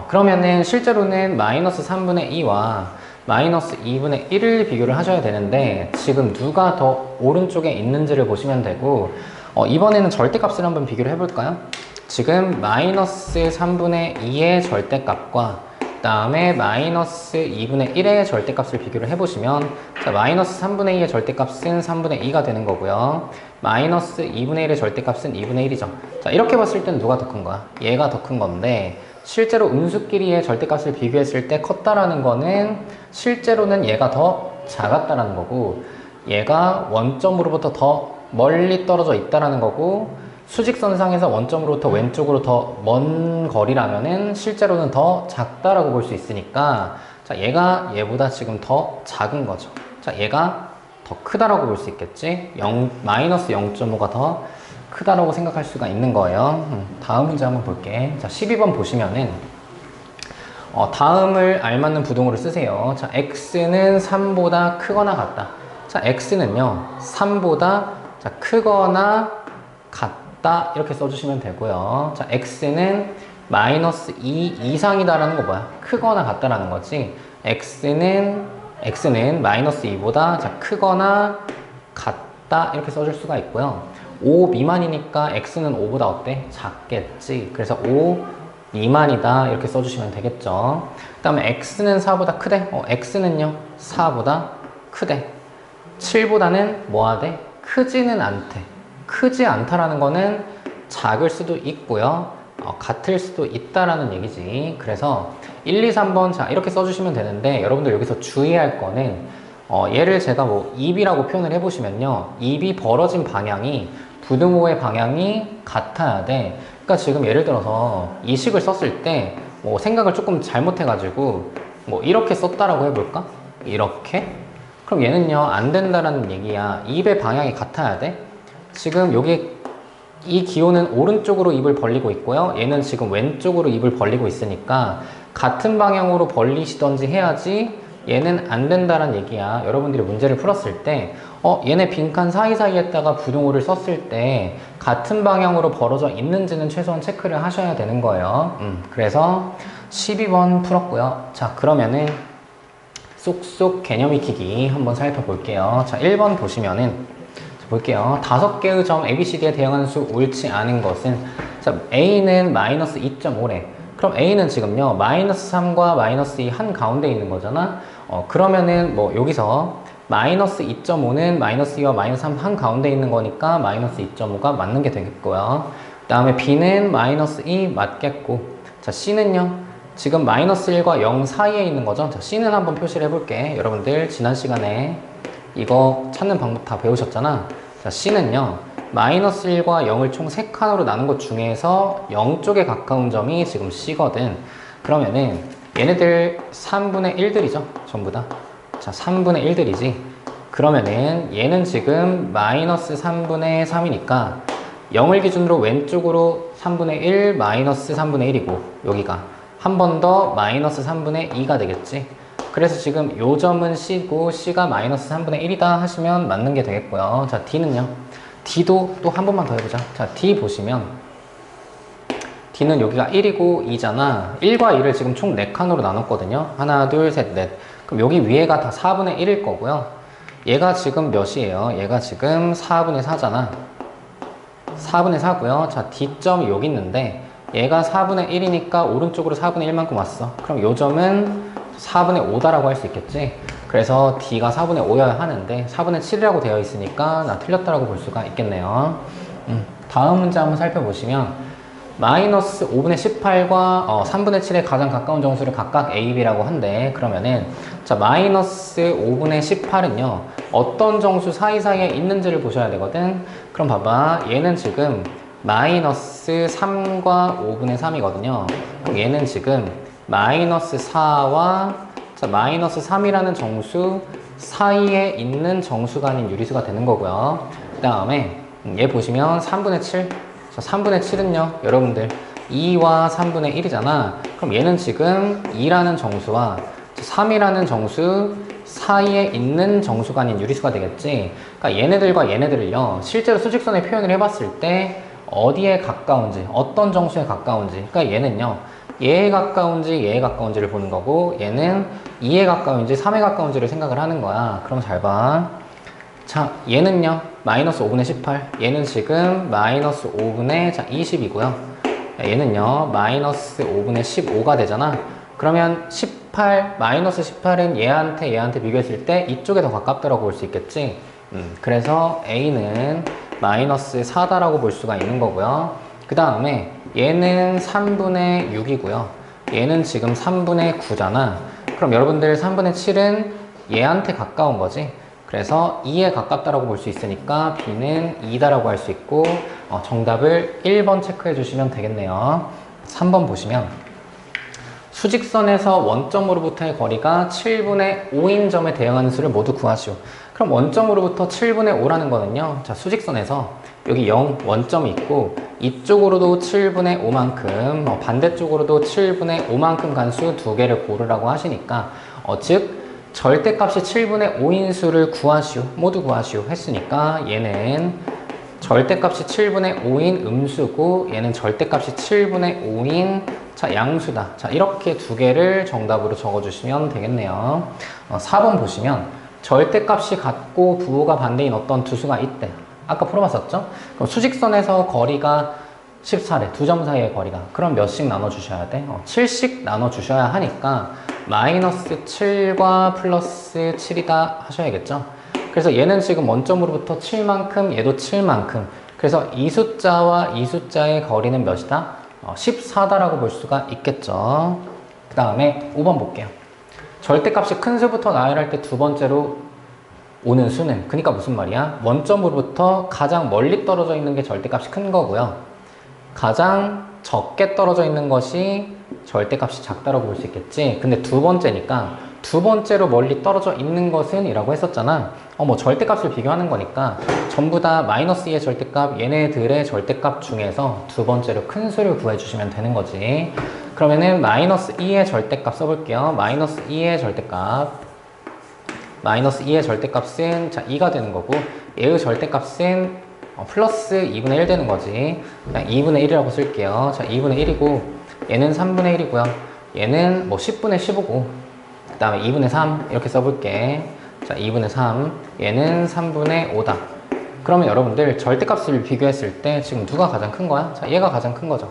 그러면은 실제로는 마이너스 3분의 2와 마이너스 2분의 1을 비교를 하셔야 되는데 지금 누가 더 오른쪽에 있는지를 보시면 되고 이번에는 절대값을 한번 비교를 해볼까요? 지금 마이너스 3분의 2의 절대값과 그 다음에 마이너스 2분의 1의 절대값을 비교를 해보시면 자, 마이너스 3분의 2의 절대값은 3분의 2가 되는 거고요. 마이너스 2분의 1의 절대값은 2분의 1이죠. 자, 이렇게 봤을 땐 누가 더 큰 거야? 얘가 더 큰 건데 실제로 음수끼리의 절대값을 비교했을 때 컸다라는 거는 실제로는 얘가 더 작았다라는 거고 얘가 원점으로부터 더 멀리 떨어져 있다라는 거고 수직선상에서 원점으로부터 왼쪽으로 더 먼 거리라면은 실제로는 더 작다라고 볼 수 있으니까 자, 얘가 얘보다 지금 더 작은 거죠. 자, 얘가 더 크다라고 볼 수 있겠지. 마이너스 0.5가 더 크다라고 생각할 수가 있는 거예요. 다음 문제 한번 볼게. 자, 12번 보시면은 다음을 알맞는 부등호를 쓰세요. 자, x는 3보다 크거나 같다. 자, x는요 3보다 자, 크거나 같다 이렇게 써주시면 되고요. 자, x는 마이너스 2 이상이다라는 거 뭐야? 크거나 같다라는 거지. x는 마이너스 2보다 자, 크거나 같다 이렇게 써줄 수가 있고요. 5 미만이니까 x는 5보다 어때? 작겠지. 그래서 5 미만이다 이렇게 써주시면 되겠죠. 그 다음에 x는 4보다 크대? x는요 4보다 크대. 7보다는 뭐하대? 크지는 않대. 크지 않다라는 거는 작을 수도 있고요. 같을 수도 있다라는 얘기지. 그래서 1, 2, 3번 자 이렇게 써주시면 되는데 여러분들 여기서 주의할 거는 얘를 제가 뭐 입이라고 표현을 해보시면요. 입이 벌어진 방향이 부등호의 방향이 같아야 돼. 그러니까 지금 예를 들어서 이 식을 썼을 때 뭐 생각을 조금 잘못해가지고 뭐 이렇게 썼다라고 해볼까? 이렇게? 그럼 얘는요 안 된다라는 얘기야. 입의 방향이 같아야 돼. 지금 여기 이 기호는 오른쪽으로 입을 벌리고 있고요. 얘는 지금 왼쪽으로 입을 벌리고 있으니까 같은 방향으로 벌리시던지 해야지 얘는 안 된다는 얘기야. 여러분들이 문제를 풀었을 때 얘네 빈칸 사이사이에다가 부등호를 썼을 때 같은 방향으로 벌어져 있는지는 최소한 체크를 하셔야 되는 거예요. 그래서 12번 풀었고요. 자 그러면은 쏙쏙 개념 익히기 한번 살펴볼게요. 자 1번 보시면은 볼게요. 5개의 점 ABCD에 대응하는 수 옳지 않은 것은 자, A는 마이너스 2.5래. 그럼 A는 지금요 마이너스 3과 마이너스 2 한가운데 있는 거잖아. 그러면은 뭐 여기서 마이너스 2.5는 마이너스 2와 마이너스 3 한가운데 있는 거니까 마이너스 2.5가 맞는 게 되겠고요. 그 다음에 B는 마이너스 2 맞겠고 자 C는요 지금 마이너스 1과 0 사이에 있는 거죠. 자 C는 한번 표시를 해볼게. 여러분들 지난 시간에 이거 찾는 방법 다 배우셨잖아. 자, C는요, 마이너스 1과 0을 총 3칸으로 나눈 것 중에서 0 쪽에 가까운 점이 지금 C거든. 그러면은 얘네들 3분의 1들이죠. 전부 다. 자, 3분의 1들이지. 그러면은 얘는 지금 마이너스 3분의 3이니까 0을 기준으로 왼쪽으로 3분의 1 마이너스 3분의 1이고 여기가 한 번 더 마이너스 3분의 2가 되겠지. 그래서 지금 요 점은 C고 C가 마이너스 3분의 1이다 하시면 맞는 게 되겠고요. 자 D는요. D도 또 한 번만 더 해보자. 자 D 보시면 D는 여기가 1이고 2잖아. 1과 2를 지금 총 4칸으로 나눴거든요. 하나 둘 셋 넷. 그럼 여기 위에가 다 4분의 1일 거고요. 얘가 지금 몇이에요? 얘가 지금 4분의 4잖아. 4분의 4고요. 자 D점이 여기 있는데 얘가 4분의 1이니까 오른쪽으로 4분의 1만큼 왔어. 그럼 요 점은 4분의 5다라고 할 수 있겠지. 그래서 D가 4분의 5여야 하는데 4분의 7이라고 되어 있으니까 나 틀렸다라고 볼 수가 있겠네요. 다음 문제 한번 살펴보시면 마이너스 5분의 18과 3분의 7에 가장 가까운 정수를 각각 A, B라고 한대. 그러면은 자 마이너스 5분의 18은요 어떤 정수 사이사이에 있는지를 보셔야 되거든. 그럼 봐봐 얘는 지금 마이너스 3과 5분의 3이거든요. 그럼 얘는 지금 마이너스 4와 자, 마이너스 3이라는 정수 사이에 있는 정수가 아닌 유리수가 되는 거고요. 그 다음에 얘 보시면 3분의 7. 자, 3분의 7은요, 여러분들 2와 3분의 1이잖아. 그럼 얘는 지금 2라는 정수와 3이라는 정수 사이에 있는 정수가 아닌 유리수가 되겠지. 그러니까 얘네들과 얘네들을요, 실제로 수직선에 표현을 해봤을 때 어디에 가까운지, 어떤 정수에 가까운지. 그러니까 얘는요, 얘에 가까운지 얘에 가까운지를 보는 거고 얘는 2에 가까운지 3에 가까운지를 생각을 하는 거야. 그럼 잘 봐. 자 얘는요 마이너스 5분의 18 얘는 지금 마이너스 5분의 20이고요 얘는요 마이너스 5분의 15가 되잖아. 그러면 18 마이너스 18은 얘한테 비교했을 때 이쪽에 더 가깝다라고 볼 수 있겠지. 그래서 A는 마이너스 4다라고 볼 수가 있는 거고요. 그 다음에 얘는 3분의 6이고요. 얘는 지금 3분의 9잖아. 그럼 여러분들 3분의 7은 얘한테 가까운 거지. 그래서 2에 가깝다라고 볼 수 있으니까 B는 2다라고 할 수 있고 정답을 1번 체크해 주시면 되겠네요. 3번 보시면 수직선에서 원점으로부터의 거리가 7분의 5인 점에 대응하는 수를 모두 구하시오. 그럼 원점으로부터 7분의 5라는 거는요. 자, 수직선에서 여기 0 원점이 있고 이쪽으로도 7분의 5만큼 반대쪽으로도 7분의 5만큼 간 수 두 개를 고르라고 하시니까 즉 절대값이 7분의 5인 수를 구하시오. 모두 구하시오 했으니까 얘는 절대값이 7분의 5인 음수고 얘는 절대값이 7분의 5인 자 양수다. 자 이렇게 두 개를 정답으로 적어주시면 되겠네요. 4번 보시면 절대값이 같고 부호가 반대인 어떤 두 수가 있대. 아까 풀어봤었죠? 그럼 수직선에서 거리가 14래. 두 점 사이의 거리가. 그럼 몇씩 나눠주셔야 돼? 7씩 나눠주셔야 하니까 마이너스 7과 플러스 7이다 하셔야겠죠? 그래서 얘는 지금 원점으로부터 7만큼, 얘도 7만큼. 그래서 이 숫자와 이 숫자의 거리는 몇이다? 14다라고 볼 수가 있겠죠. 그 다음에 5번 볼게요. 절대값이 큰 수부터 나열할 때 두 번째로 오는 수는, 그러니까 무슨 말이야? 원점으로부터 가장 멀리 떨어져 있는 게 절대값이 큰 거고요. 가장 적게 떨어져 있는 것이 절대값이 작다라고 볼 수 있겠지. 근데 두 번째니까 두 번째로 멀리 떨어져 있는 것은 이라고 했었잖아. 뭐 절대값을 비교하는 거니까 전부 다 마이너스 2의 절대값, 얘네들의 절대값 중에서 두 번째로 큰 수를 구해주시면 되는 거지. 그러면은 마이너스 2의 절대값 써볼게요. 마이너스 2의 절대값. 마이너스 2의 절대값은 자 2가 되는 거고, 얘의 절대값은 플러스 2분의 1 되는 거지. 그냥 2분의 1이라고 쓸게요. 자 2분의 1이고, 얘는 3분의 1이고요. 얘는 뭐 10분의 15고, 그 다음에 2분의 3 이렇게 써볼게. 자 2분의 3, 얘는 3분의 5다. 그러면 여러분들 절대값을 비교했을 때 지금 누가 가장 큰 거야? 자 얘가 가장 큰 거죠.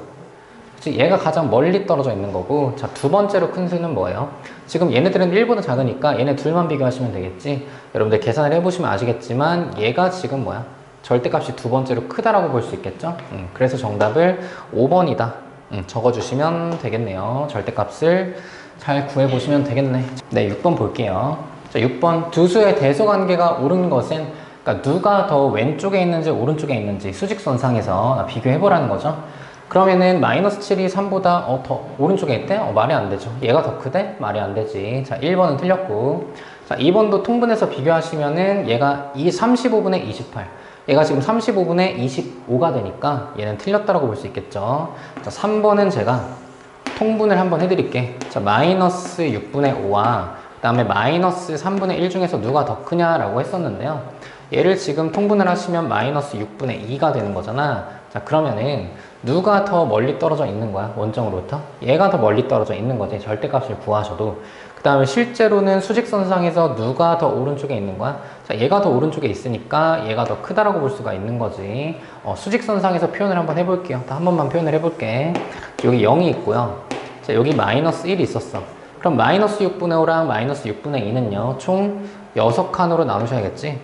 즉 얘가 가장 멀리 떨어져 있는 거고, 자 두 번째로 큰 수는 뭐예요? 지금 얘네들은 1보다 작으니까 얘네 둘만 비교하시면 되겠지. 여러분들 계산을 해보시면 아시겠지만 얘가 지금 뭐야? 절대값이 두 번째로 크다라고 볼 수 있겠죠. 그래서 정답을 5번이다 적어주시면 되겠네요. 절대값을 잘 구해보시면 되겠네. 네, 6번 볼게요. 자, 6번 두 수의 대소관계가 옳은 것은, 그러니까 누가 더 왼쪽에 있는지 오른쪽에 있는지 수직선상에서 비교해보라는 거죠. 그러면은 마이너스 7이 3보다 더 오른쪽에 있대? 말이 안 되죠. 얘가 더 크대? 말이 안 되지. 자 1번은 틀렸고, 자 2번도 통분해서 비교하시면은 얘가 35분의 28, 얘가 지금 35분의 25가 되니까 얘는 틀렸다라고 볼 수 있겠죠. 자 3번은 제가 통분을 한번 해드릴게. 자 마이너스 6분의 5와 그 다음에 마이너스 3분의 1 중에서 누가 더 크냐라고 했었는데요. 얘를 지금 통분을 하시면 마이너스 6분의 2가 되는 거잖아. 자 그러면은 누가 더 멀리 떨어져 있는 거야? 원점으로부터? 얘가 더 멀리 떨어져 있는 거지. 절대값을 구하셔도. 그 다음에 실제로는 수직선상에서 누가 더 오른쪽에 있는 거야? 자 얘가 더 오른쪽에 있으니까 얘가 더 크다라고 볼 수가 있는 거지. 수직선상에서 표현을 한번 해볼게요. 한 번만 표현을 해볼게. 여기 0이 있고요. 자 여기 마이너스 1이 있었어. 그럼 마이너스 6분의 5랑 마이너스 6분의 2는요 총 6칸으로 나누셔야겠지.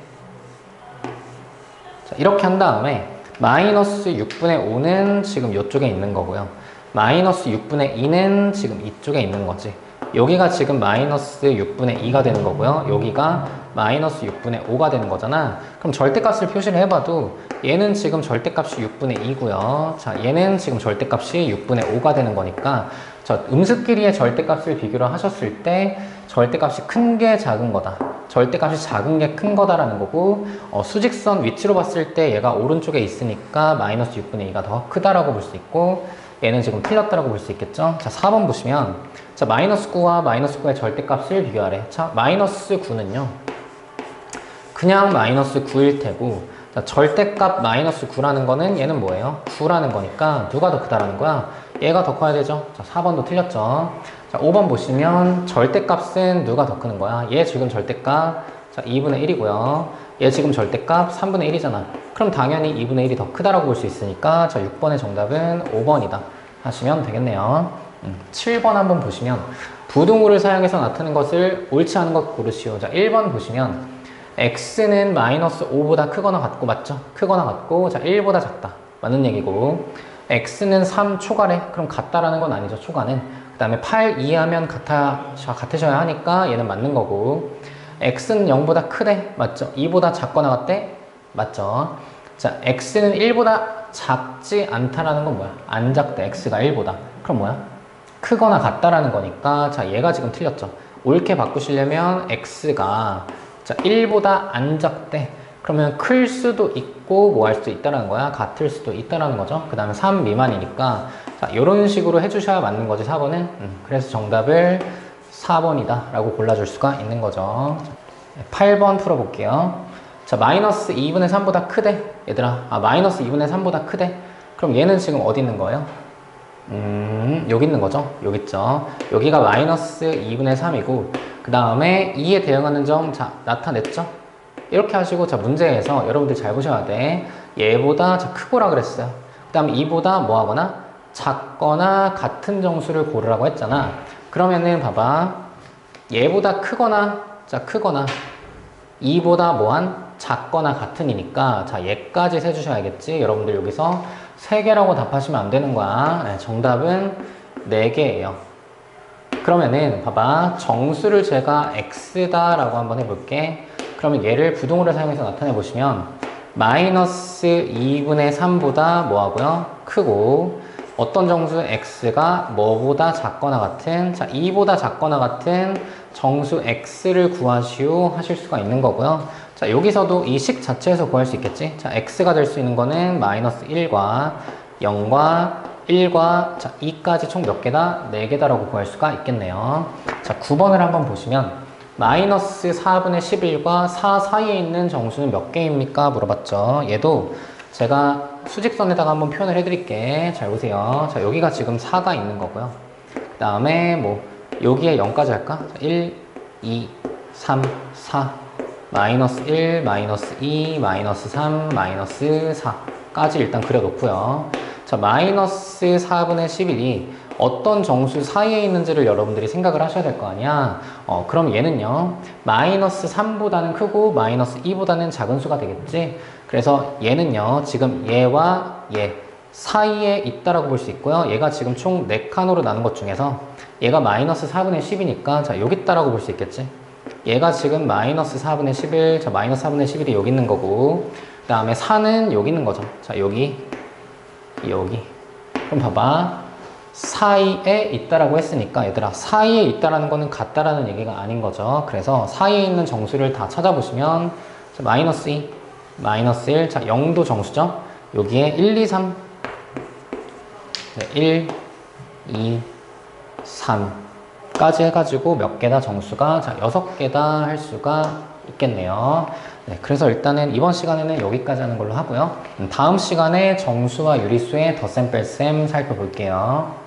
자 이렇게 한 다음에 마이너스 6분의 5는 지금 이쪽에 있는 거고요. 마이너스 6분의 2는 지금 이쪽에 있는 거지. 여기가 지금 마이너스 6분의 2가 되는 거고요. 여기가 마이너스 6분의 5가 되는 거잖아. 그럼 절대값을 표시를 해봐도 얘는 지금 절대값이 6분의 2고요. 자, 얘는 지금 절대값이 6분의 5가 되는 거니까, 자, 음수끼리의 절대값을 비교를 하셨을 때 절대값이 큰 게 작은 거다, 절대값이 작은 게 큰 거다라는 거고, 수직선 위치로 봤을 때 얘가 오른쪽에 있으니까 마이너스 6분의 2가 더 크다라고 볼 수 있고, 얘는 지금 틀렸다라고 볼 수 있겠죠. 자 4번 보시면, 자 마이너스 9와 마이너스 9의 절대값을 비교하래. 자 마이너스 9는요 그냥 마이너스 9일 테고, 자 절대값 마이너스 9라는 거는 얘는 뭐예요? 9라는 거니까 누가 더 크다라는 거야? 얘가 더 커야 되죠. 자 4번도 틀렸죠. 자 5번 보시면 절대값은 누가 더 크는 거야? 얘 지금 절대값 자 2분의 1이고요 얘 지금 절대값 3분의 1이잖아 그럼 당연히 2분의 1이 더 크다라고 볼 수 있으니까, 자 6번의 정답은 5번이다 하시면 되겠네요. 7번 한번 보시면, 부등호를 사용해서 나타낸 것을 옳지 않은 것 고르시오. 자 1번 보시면 x는 마이너스 5보다 크거나 같고, 맞죠? 크거나 같고, 자 1보다 작다 맞는 얘기고, x는 3 초과래. 그럼 같다라는 건 아니죠. 초과는. 그 다음에 8 이하면 같으셔야 하니까 얘는 맞는 거고, x는 0보다 크대. 맞죠? 2보다 작거나 같대. 맞죠? 자 x는 1보다 작지 않다라는 건 뭐야? 안 작대. x가 1보다. 그럼 뭐야? 크거나 같다라는 거니까, 자 얘가 지금 틀렸죠. 옳게 바꾸시려면 x가 자 1보다 안 작대. 그러면 클 수도 있고 뭐 할 수도 있다라는 거야. 같을 수도 있다라는 거죠. 그 다음에 3 미만이니까, 자 이런 식으로 해주셔야 맞는 거지 4번은. 그래서 정답을 4번이다 라고 골라줄 수가 있는 거죠. 8번 풀어볼게요. 자 마이너스 2분의 3보다 크대. 얘들아, 마이너스 2분의 3보다 크대. 그럼 얘는 지금 어디 있는 거예요? 여기 있는 거죠. 여기 있죠. 여기가 마이너스 2분의 3이고, 그 그 다음에 2에 대응하는 점, 자, 나타냈죠? 이렇게 하시고, 자, 문제에서 여러분들 잘 보셔야 돼. 얘보다 자, 크고라 그랬어요. 그 다음에 2보다 뭐 하거나? 작거나 같은 정수를 고르라고 했잖아. 그러면은 봐봐. 얘보다 크거나, 자, 크거나, 2보다 뭐한? 작거나 같은이니까, 자, 얘까지 세주셔야겠지. 여러분들 여기서 3개라고 답하시면 안 되는 거야. 네, 정답은 4개예요. 그러면은 봐봐. 정수를 제가 x다라고 한번 해볼게. 그러면 얘를 부동호를 사용해서 나타내 보시면 마이너스 2분의 3보다 뭐 하고요? 크고, 어떤 정수 x가 뭐보다 작거나 같은, 자, 2보다 작거나 같은 정수 x를 구하시오 하실 수가 있는 거고요. 자, 여기서도 이 식 자체에서 구할 수 있겠지? 자, x가 될 수 있는 거는 마이너스 1과 0과 1과 자, 2까지 총 몇 개다? 4개다라고 구할 수가 있겠네요. 자, 9번을 한번 보시면 마이너스 4분의 11과 4 사이에 있는 정수는 몇 개입니까? 물어봤죠. 얘도 제가 수직선에다가 한번 표현을 해드릴게. 잘 보세요. 자, 여기가 지금 4가 있는 거고요. 그 다음에 뭐 여기에 0까지 할까? 자, 1, 2, 3, 4 마이너스 1, 마이너스 2, 마이너스 3, 마이너스 4까지 일단 그려놓고요. 자, 마이너스 4분의 11이 어떤 정수 사이에 있는지를 여러분들이 생각을 하셔야 될 거 아니야. 그럼 얘는요, 마이너스 3보다는 크고 마이너스 2보다는 작은 수가 되겠지. 그래서 얘는요, 지금 얘와 얘 사이에 있다라고 볼 수 있고요. 얘가 지금 총 4칸으로 나눈 것 중에서 얘가 마이너스 4분의 10이니까 자, 여기 있다라고 볼 수 있겠지. 얘가 지금 마이너스 4분의 11, 자, 마이너스 4분의 11이 여기 있는 거고, 그 다음에 4는 여기 있는 거죠. 자, 여기. 그럼 봐봐. 사이에 있다라고 했으니까 얘들아, 사이에 있다라는 거는 같다라는 얘기가 아닌 거죠. 그래서 사이에 있는 정수를 다 찾아보시면 자, 마이너스 2, 마이너스 1, 자, 0도 정수죠. 여기에 1, 2, 3 1, 2, 3까지 해가지고 몇 개다 정수가? 자, 6개다 할 수가 있겠네요. 네, 그래서 일단은 이번 시간에는 여기까지 하는 걸로 하고요. 다음 시간에 정수와 유리수의 덧셈 뺄셈 살펴볼게요.